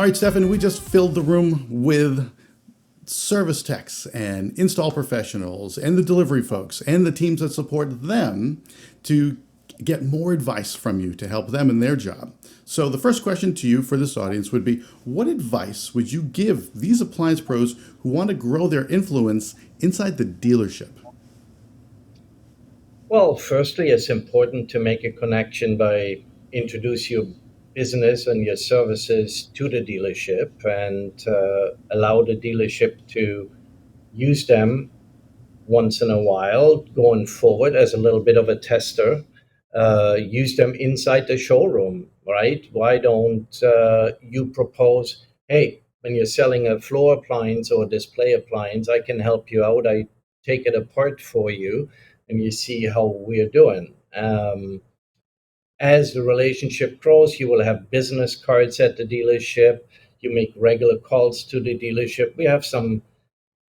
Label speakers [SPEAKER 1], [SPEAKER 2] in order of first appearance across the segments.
[SPEAKER 1] All right, Stephan, we just filled the room with service techs and install professionals and the delivery folks and the teams that support them to get more advice from you to help them in their job. So the first question to you for this audience would be, what advice would you give these appliance pros who want to grow their influence inside the dealership?
[SPEAKER 2] Well, firstly, it's important to make a connection by introduce your business and your services to the dealership and allow the dealership to use them once in a while going forward as a little bit of a tester. Use them inside the showroom, right? Why don't you propose, hey, when you're selling a floor appliance or a display appliance, I can help you out. I take it apart for you and you see how we're doing. As the relationship grows, you will have business cards at the dealership. You make regular calls to the dealership. We have some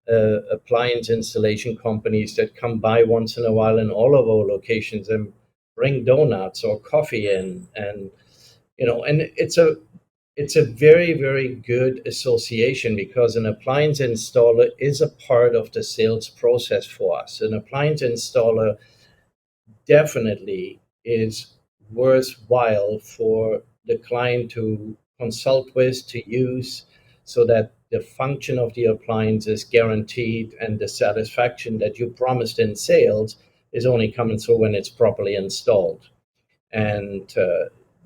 [SPEAKER 2] appliance installation companies that come by once in a while in all of our locations and bring donuts or coffee in, and and it's a very, very good association because an appliance installer is a part of the sales process for us. An appliance installer definitely is worthwhile for the client to consult with, to use, so that the function of the appliance is guaranteed and the satisfaction that you promised in sales is only coming through when it's properly installed. And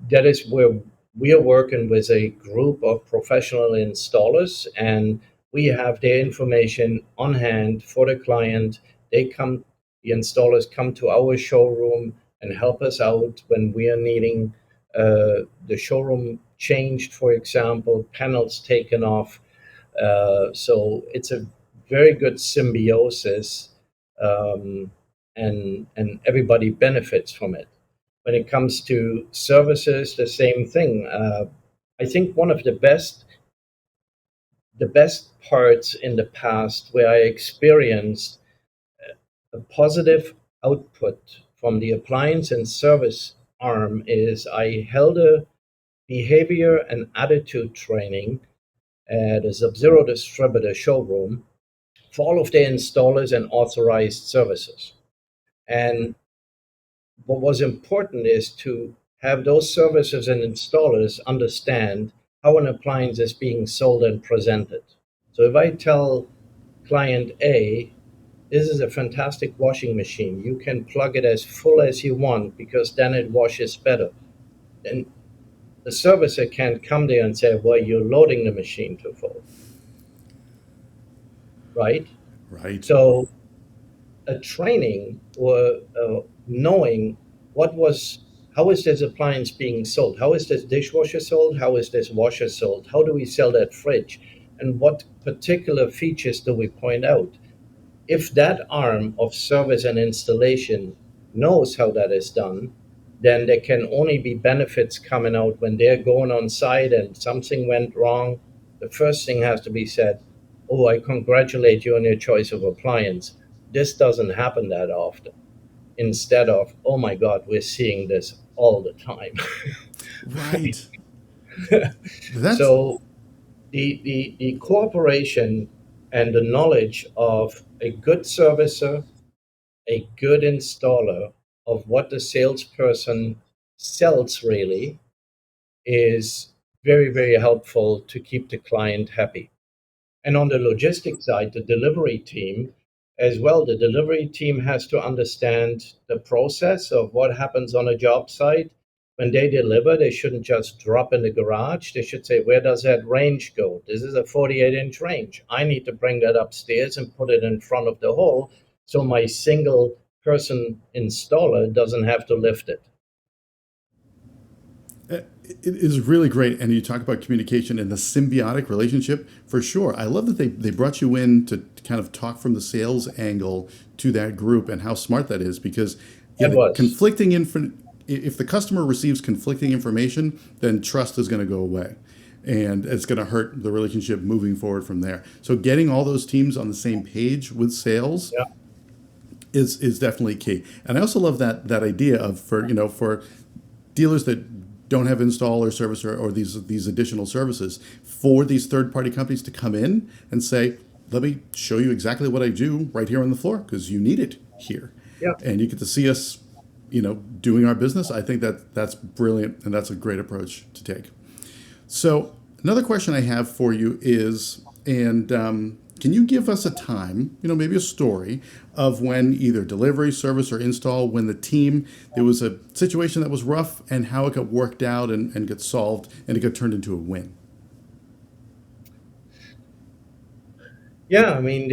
[SPEAKER 2] that is where we are working with a group of professional installers, and we have their information on hand for the client. The installers come to our showroom and help us out when we are needing the showroom changed, for example, panels taken off. So it's a very good symbiosis, and everybody benefits from it. When it comes to services, the same thing. I think one of the best parts in the past where I experienced a positive output from the appliance and service arm is I held a behavior and attitude training at a Sub-Zero distributor showroom for all of their installers and authorized services. And what was important is to have those services and installers understand how an appliance is being sold and presented. So if I tell client A, this is a fantastic washing machine, you can plug it as full as you want because then it washes better. Then the servicer can't come there and say, well, you're loading the machine too full, right?
[SPEAKER 1] Right.
[SPEAKER 2] So a training or knowing what was how is this appliance being sold, how is this dishwasher sold, how is this washer sold, how do we sell that fridge, and what particular features do we point out. If that arm of service and installation knows how that is done, then there can only be benefits coming out when they're going on site and something went wrong. The first thing has to be said, oh, I congratulate you on your choice of appliance. This doesn't happen that often. Instead of, oh my God, we're seeing this all the time. Right?
[SPEAKER 1] Right. That's
[SPEAKER 2] So the cooperation and the knowledge of a good servicer, a good installer of what the salesperson sells really is very, very helpful to keep the client happy. And on the logistics side, the delivery team as well, the delivery team has to understand the process of what happens on a job site. When they deliver, they shouldn't just drop in the garage. They should say, where does that range go? This is a 48-inch range. I need to bring that upstairs and put it in front of the hole so my single person installer doesn't have to lift it.
[SPEAKER 1] it is really great. And you talk about communication and the symbiotic relationship for sure. I love that they brought you in to kind of talk from the sales angle to that group and how smart that is because
[SPEAKER 2] It was.
[SPEAKER 1] conflicting info, if the customer receives conflicting information, then trust is going to go away. And it's going to hurt the relationship moving forward from there. So getting all those teams on the same page with sales
[SPEAKER 2] Yeah.
[SPEAKER 1] is definitely key. And I also love that idea of for dealers that don't have install or service or these additional services, for these third party companies to come in and say, let me show you exactly what I do right here on the floor because you need it here.
[SPEAKER 2] Yeah.
[SPEAKER 1] And you get to see us, doing our business. I think that's brilliant, and that's a great approach to take. So another question I have for you is, and can you give us a time, maybe a story of when either delivery, service, or install, when there was a situation that was rough and how it got worked out and got solved and it got turned into a win?
[SPEAKER 2] Yeah, I mean,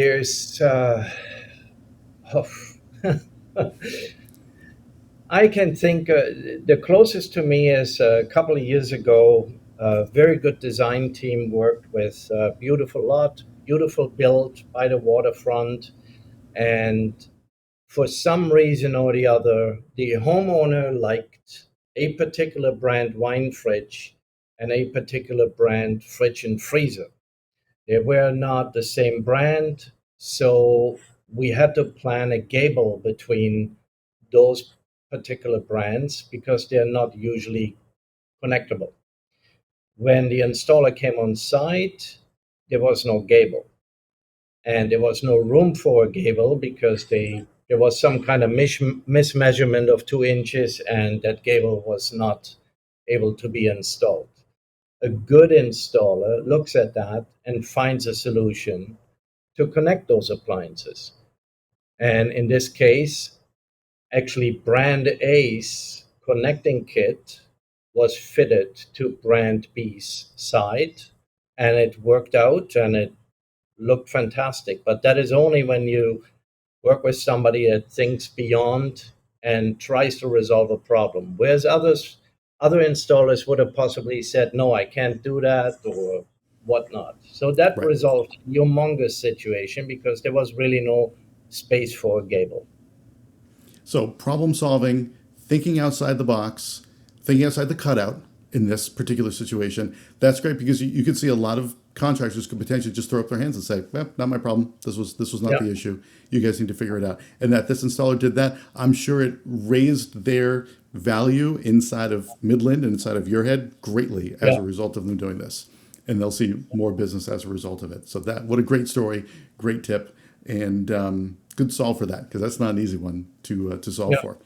[SPEAKER 2] oh, I can think the closest to me is a couple of years ago. A very good design team worked with a beautiful lot, beautiful build by the waterfront, and for some reason or the other, the homeowner liked a particular brand wine fridge and a particular brand fridge and freezer. They were not the same brand, so we had to plan a gable between those particular brands because they're not usually connectable. When the installer came on site, there was no gable, and there was no room for a gable because there was some kind of mismeasurement of 2 inches, and that gable was not able to be installed. A good installer looks at that and finds a solution to connect those appliances. And in this case, actually, brand A's connecting kit was fitted to brand B's side, and it worked out and it looked fantastic. But that is only when you work with somebody that thinks beyond and tries to resolve a problem. Whereas other installers would have possibly said, no, I can't do that or whatnot. So that
[SPEAKER 1] Right.
[SPEAKER 2] resolved a humongous situation because there was really no space for a gable.
[SPEAKER 1] So problem solving, thinking outside the box, thinking outside the cutout in this particular situation. That's great because you could see a lot of contractors could potentially just throw up their hands and say, not my problem. This was not
[SPEAKER 2] Yeah.
[SPEAKER 1] the issue. You guys need to figure it out. And that this installer did that, I'm sure it raised their value inside of Midland and inside of your head greatly as
[SPEAKER 2] Yeah.
[SPEAKER 1] a result of them doing this. And they'll see more business as a result of it. So what a great story, great tip, and good solve for that because that's not an easy one to solve
[SPEAKER 2] Yeah.
[SPEAKER 1] for.